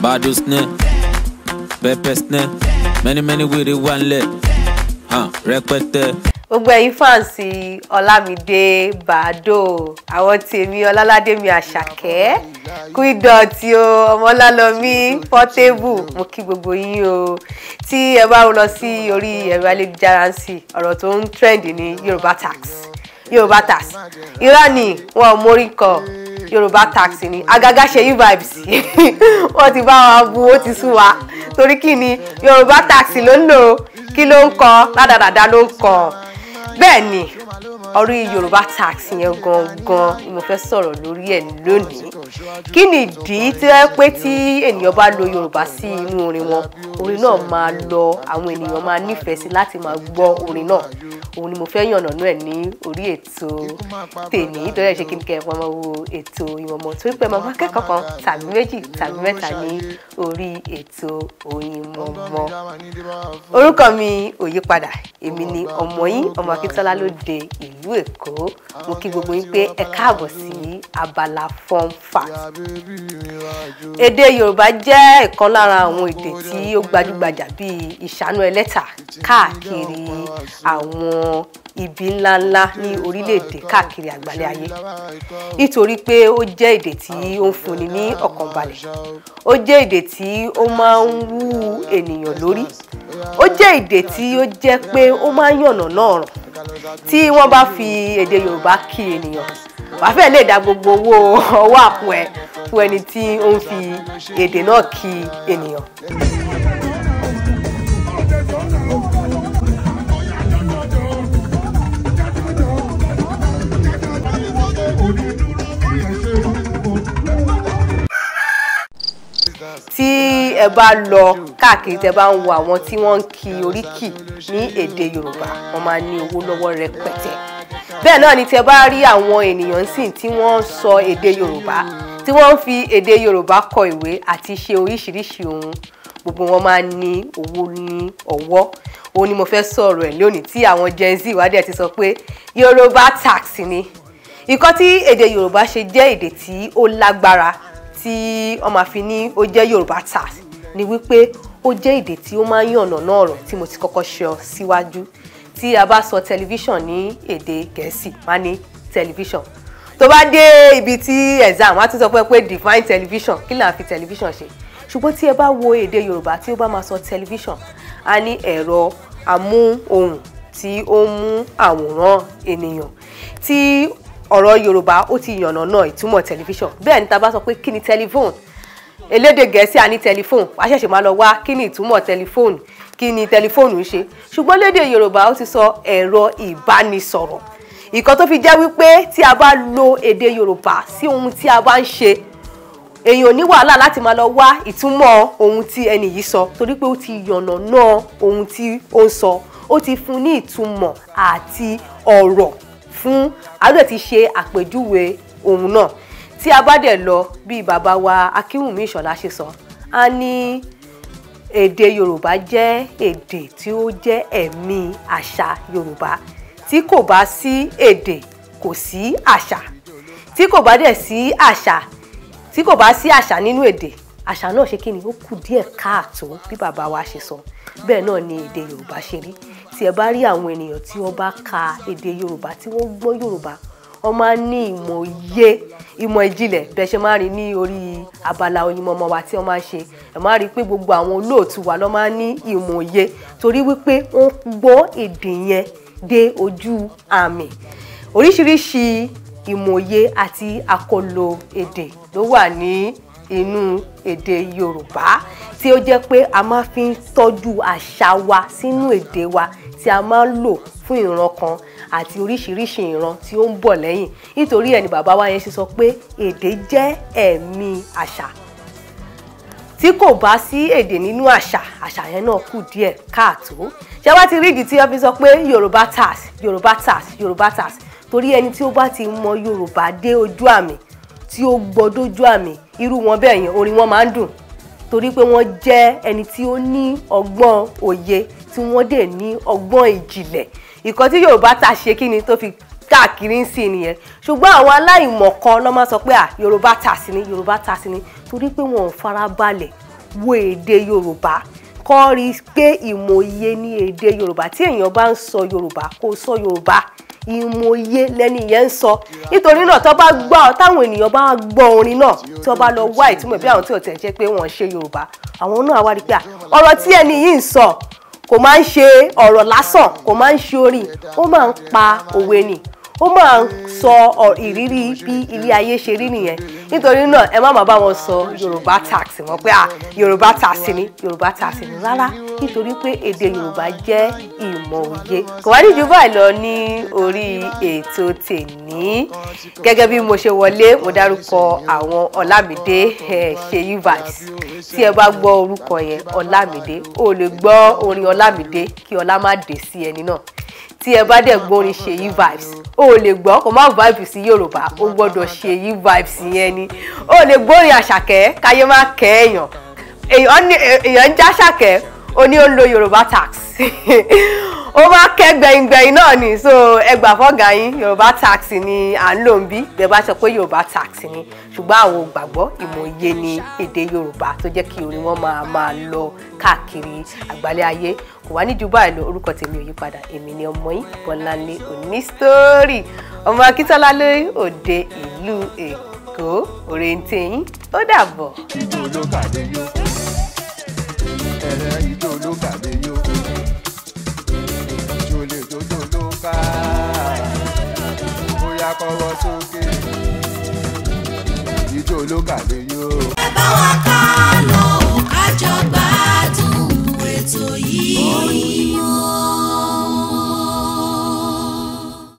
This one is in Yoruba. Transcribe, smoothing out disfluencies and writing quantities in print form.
Bado snare, pepper snare, many with it one leg. Rẹpẹtẹ. Gbogbo ẹ̀yin fáǹsì Ọlámídé Bado, àwọn tèmi Ọláládé mi Àṣàkẹ́, Kuidọ̀tí o, Ọmọlálọ́mí Portable, mo kí gbogbo yín o. Tí ẹ bá lọ sí orí ẹ̀rọ ayélujára ńsì, ọ̀rọ̀ tó ń trend ní Yoruba tax. Yoruba tax. Irọ́ ni wọn mórí kọ Yoruba tax ni. Àgàgà ṣe yí vibes. Wọ́n ti bá wa bu, ó ti sú wa. Torí kí ni Yoruba tax ló ń lò, kí ló ń kọ, ládàdàdà ló ń kọ. Bẹ́ẹ̀ ni orí Yoruba tax yẹn gangan ni mo fẹ́ sọ̀rọ̀ lórí ẹ̀ lónìí. Kí ni ìdí tí ó pé tí ènìyàn bá lo Yorùbá sí inú orin wọn, orin náà máa lọ, àwọn ènìyàn máa nífẹ̀ẹ́ sí láti máa gbọ́ orin náà. Òun ni mo fẹ́ yànnàná ẹ̀ ní orí ètò tèmi, torí ẹ̀ ṣe kí n kẹ́ ẹ̀ máa wo ètò Oyinmomo, torí pé máa kẹ́kọ̀ọ́ kan tàbí méjì tàbí mẹ́ta ní orí ètò Oyinmomo. Orúkọ mi ò yí padà, èmi ni ọmọ yín, ọmọ Akíntọ́lá lóde ìlú Èkó. Mo kí gbogbo yín pé ẹ káàbọ̀ sí abala Funfact. Èdè Yorùbá jẹ́ ìkan lára àwọn èdè tí ó gbajúgbajà bíi ìṣáná ẹlẹ́tà káàkiri àwọn ibi ńláńlá ní orílẹ̀-èdè káàkiri àgbálẹ̀ ayé. Nítorí pé ó jẹ́ èdè tí ó ń fúnni ní ọkàn balẹ̀. Ó jẹ́ èdè tí ó máa ń wú ènìyàn lórí. Ó jẹ́ èdè tí ó jẹ́ pé ó máa ń yànnàná ọ̀rọ̀. Tí wọ́n bá fi èdè Yorùbá kí ènìyàn, wàá fẹ́ lè dá gbogbo owó ọwọ́ àpò ẹ̀ fún ẹni tí ó ń fi èdè náà kí ènìyàn. Tí ẹ bá lọ káàkiri tẹ́ bá ń wo àwọn tí wọ́n ń kí oríkì ní èdè Yorùbá, wọ́n máa ní owó lọ́wọ́ rẹpẹtẹ. Bẹ́ẹ̀ náà ni tẹ́ bá rí àwọn ènìyàn sìn tí wọ́n sọ èdè Yorùbá, tí wọ́n fi èdè Yorùbá kọ ìwé àti ṣe oríṣiríṣi ohun, gbogbo wọn máa ní owó ní ọwọ́. Òun ni mo fẹ́ sọ̀rọ̀ ẹ̀ lónìí tí àwọn Gen Z wá dẹ̀ ti sọ pé Yoruba tax ni. Ìkọ́ tí èdè Yorùbá ṣe jẹ́ èdè tí ó lágbára tí wọ́n máa fi ní ó jẹ́ Yoruba tax ni wípé ó jẹ́ èdè tí ó máa ń yànnàná ọ̀rọ̀ tí mo ti kọ́kọ́ sọ síwájú. Tí a bá sọ tẹlifíṣàn ní èdè Gẹ̀ẹ́sì, wọ́n á ní tẹlifíṣàn. Tó bá dé ibi tí exam, wọ́n á tún sọ pé define television, kí là ń fi television ṣe. Ṣùgbọ́n tí ẹ bá wo èdè Yorùbá tí ó bá máa sọ television, a ní ẹ̀rọ amóhùn tí ó mú àwòrán ènìyàn. Tí ọ̀rọ̀ Yorùbá ó ti yànnàná ìtumọ̀ television. Bẹ́ẹ̀ ni tá bá sọ pé kí ni telephone, elédè Gẹ̀ẹ́sì a ní telephone, wàá ṣẹ̀ṣẹ̀ máa lọ wá kí ni ìtumọ̀ telephone, kí ni telephone ń ṣe. Ṣùgbọ́n lédè Yorùbá ó ti sọ ẹ̀rọ ìbánisọ̀rọ̀. Ìkan tó fi jẹ́ wípé tí a bá lo èdè Yorùbá sí ohun tí a bá ń ṣe, èèyàn ní wàhálà láti máa lọ wá ìtumọ̀ ohun tí ẹni yìí sọ, torí pé ó ti yànnàná ohun tí ó ń sọ. Ó ti fún ní ìtumọ̀ àti ọ̀rọ̀ fún àdó ti ṣe àpèjúwe ohun náà. Tí a bá dẹ̀ lọ bí bàbá wa Akínwùmí Ìṣọ̀lá ṣe sọ, a ní èdè Yorùbá jẹ́ èdè tí ó jẹ́ ẹ̀mí àṣà Yorùbá. Tí kò bá sí èdè, kò sí àṣà. Tí kò bá dẹ̀ sí àṣà, tí kò bá sí àṣà nínú èdè, àṣà náà ṣe kí ni, ó kù díẹ̀ káàtó bí bàbá wa ṣe sọ. Bẹ́ẹ̀ náà ni èdè Yorùbá ṣe rí. Tí ẹ bá rí àwọn ènìyàn tí wọ́n bá ka èdè Yorùbá, tí wọ́n gbọ́ Yorùbá, wọ́n máa ní ìmọ̀ ìjìnlẹ̀. Bẹ́ẹ̀ ṣe máa rí ní orí abala Oyinmomo wa tí wọ́n máa ń ṣe. Ẹ máa rí pé gbogbo àwọn olóòtú wa ló máa ní ìmọ̀ òye, torí wípé wọ́n gbọ́ èdè yẹn dé ojú àmì. Oríṣiríṣi ìmọ̀ òye àti àkọlò èdè ló wà ní inú èdè Yorùbá, tí ó jẹ́ pé a máa fi ń tọ́jú àṣà wa sínú èdè wa, tí a máa ń lò fún ìran kan àti oríṣiríṣi ìran tí ó ń bọ̀ lẹ́yìn. Nítorí ẹni bàbá wa yẹn ṣe sọ pé èdè jẹ́ ẹ̀mí àṣà. Tí kò bá sí èdè nínú àṣà, àṣà yẹn náà kù díẹ̀ káàtó. Ṣé wá ti rí ìdí tí wọ́n fi sọ pé Yoruba tax, Yoruba tax, Yoruba tax? Torí ẹni tí ó bá ti mọ Yorùbá dé ojú àmì, tí ó gbọ́ dójú àmì, irú wọn bẹ́ẹ̀ yẹn orin wọn máa ń dùn. Torí pé wọ́n jẹ́ ẹni tí ó ní ọgbọ́n òye, tí wọ́n dẹ̀ ní ọgbọ́n ìjìnlẹ̀. Ìkan tí Yorùbá tax ṣe kí ni tó fi káàkiri ń sìn nìyẹn. Ṣùgbọ́n àwọn aláìmọ̀ kan ló máa sọ pé Yorùbá tax ni, Yorùbá tax ni, torí pé wọn ò farabalẹ̀ wo èdè Yorùbá kó rí pé ìmọ̀ye ní èdè Yorùbá tí èèyàn bá ń sọ Yorùbá kó sọ Yorùbá ìmọ̀ye lẹ́ni yẹn ń sọ nítorí náà tó bá gbọ́ táwọn ènìyàn bá gbọ́ orin náà tó bá lọ wá ìtumọ̀ bí àwọn tí ò tẹ̀ jẹ́ pé wọ́n ṣe Yorùbá àwọn náà wá rí pé ọ̀rọ̀ tí ẹni yìí ń sọ kò máa ń ṣe ọ̀rọ̀ lásán kò máa ń ṣe orin ó máa ń pa òwe ni ó máa ń sọ ìrírí bí ilé ayé ṣe rí nìyẹn nítorí náà ẹ má máa bá wọn sọ Yorùbá tax wọn pé Yorùbá tax ni Yorùbá tax ni rárá nítorí pé èdè Yorùbá jẹ́ ìmọ̀ òye kò wá ní jù báyìí lọ ní orí ètò tèmi gẹ́gẹ́ bí mo ṣe wọlé mo dárúkọ àwọn Ọlámídé Ṣèyí vibes tí ẹ bá gbọ́ orúkọ yẹn Ọlámídé o lè gbọ́ orin Ọlámídé kí ọlá má dé sí ẹni náà tí ẹ bá dẹ̀ gbórin Ṣèyí vibes o lè gbọ́ kò má vibe sí Yorùbá o gbọ́dọ̀ Ṣèyí vibes yẹn ni o lè gbórin Àṣàkẹ́ káyé má kẹ́ èèyàn ń já Àṣàkẹ́ o ní ó ń lo Yorùbá tax ó máa kẹ́ gbẹ̀yìngbẹ̀yìn náà ni so ẹgbà fọ́gà yín Yorùbá tax ni à ń lò ń bí bẹ́ẹ̀ bá sọ pé Yorùbá tax ni ṣùgbọ́n àwọn gbàgbọ́ ìmọ̀ye ní èdè Yorùbá tó jẹ́ kí orin wọn máa lọ káàkiri àgbálẹ̀ ayé kò wá ní jù báyìí lọ orúkọ tèmi ò yí padà èmi ni ọmọ yín Bọ́láńlé Onísítórì ọmọ Akíntọ́lá lórí òde ìlú Èkó òrèǹtè yín ó dàbọ̀. Ìjó ló kàdé yó ìjó ló kàdé yó ìjó lè jójó ló ká bóyá kọ́wọ́ sókè ìjó ló kàdé yó.